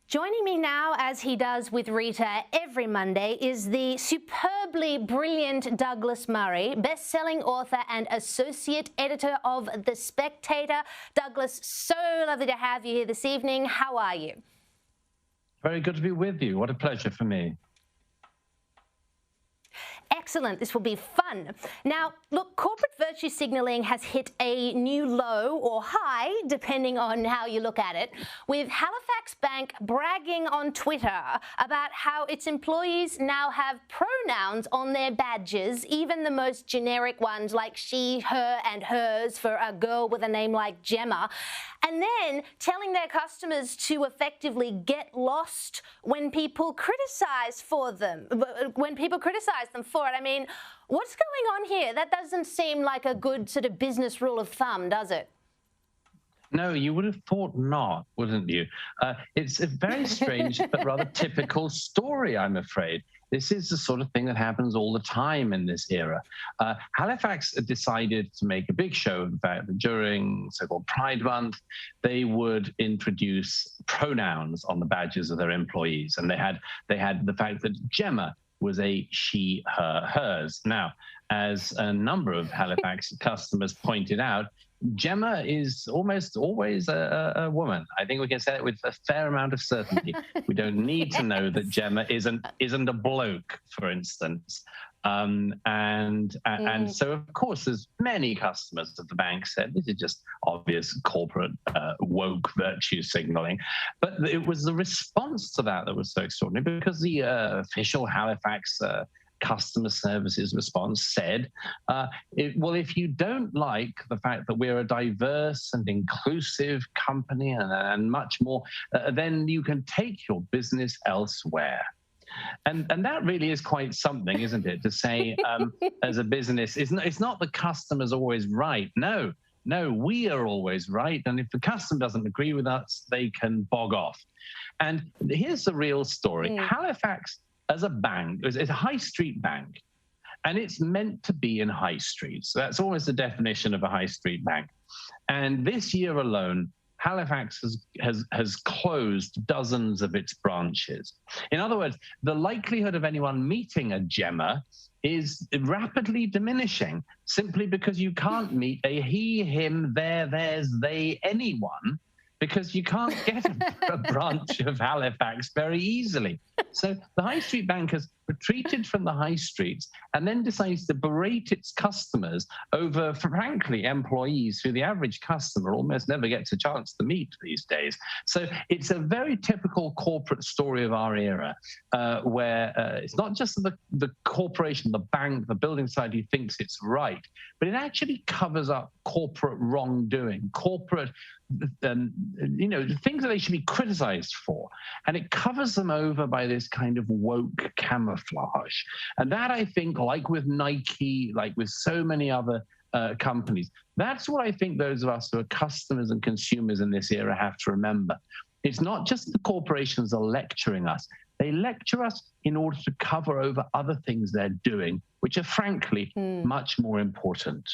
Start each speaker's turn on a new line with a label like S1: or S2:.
S1: Joining me now, as he does with Rita every Monday, is the superbly brilliant Douglas Murray, best-selling author and associate editor of The Spectator. Douglas, so lovely to have you here this evening. How are you?
S2: Very good to be with you. What a pleasure for me.
S1: Excellent. This will be fun. Now, look, corporate virtue signalling has hit a new low or high, depending on how you look at it, with Halifax Bank bragging on Twitter about how its employees now have pronouns on their badges, even the most generic ones like she, her, and hers for a girl with a name like Gemma, and then telling their customers to effectively get lost when people criticize them for it. I mean, what's going on here? That doesn't seem like a good sort of business rule of thumb, does it?
S2: No, you would have thought not, wouldn't you? It's a very strange but rather typical story, I'm afraid. This is the sort of thing that happens all the time in this era. Halifax decided to make a big show of the fact that during so-called Pride Month, they would introduce pronouns on the badges of their employees. And they had the fact that Gemma was a she, her, hers. Now, as a number of Halifax customers pointed out, Gemma is almost always a woman. I think we can say it with a fair amount of certainty. We don't need to know that Gemma isn't a bloke, for instance. And so, of course, there's many customers of the bank said this is just obvious corporate woke virtue signaling. But it was the response to that was so extraordinary, because the official Halifax customer services response said, well, if you don't like the fact that we're a diverse and inclusive company and much more, then you can take your business elsewhere. And that really is quite something, isn't it? To say, as a business, it's not the customer's always right. No, we are always right. And if the customer doesn't agree with us, they can bog off. And here's the real story. Halifax, as a bank, is a high street bank, and it's meant to be in high streets. So that's always the definition of a high street bank. And this year alone, Halifax has closed dozens of its branches. In other words, the likelihood of anyone meeting a Gemma is rapidly diminishing, simply because you can't meet a he, him, theirs, they, anyone, because you can't get a branch of Halifax very easily. So the high street bank has retreated from the high streets and then decides to berate its customers over, frankly, employees who the average customer almost never gets a chance to meet these days. So it's a very typical corporate story of our era, where it's not just the corporation, the bank, the building society thinks it's right, but it actually covers up corporate wrongdoing, corporate things that they should be criticized for. And it covers them over by this kind of woke camouflage. And that, I think, like with Nike, like with so many other companies, that's what I think those of us who are customers and consumers in this era have to remember. It's not just the corporations are lecturing us. They lecture us in order to cover over other things they're doing, which are, frankly, much more important.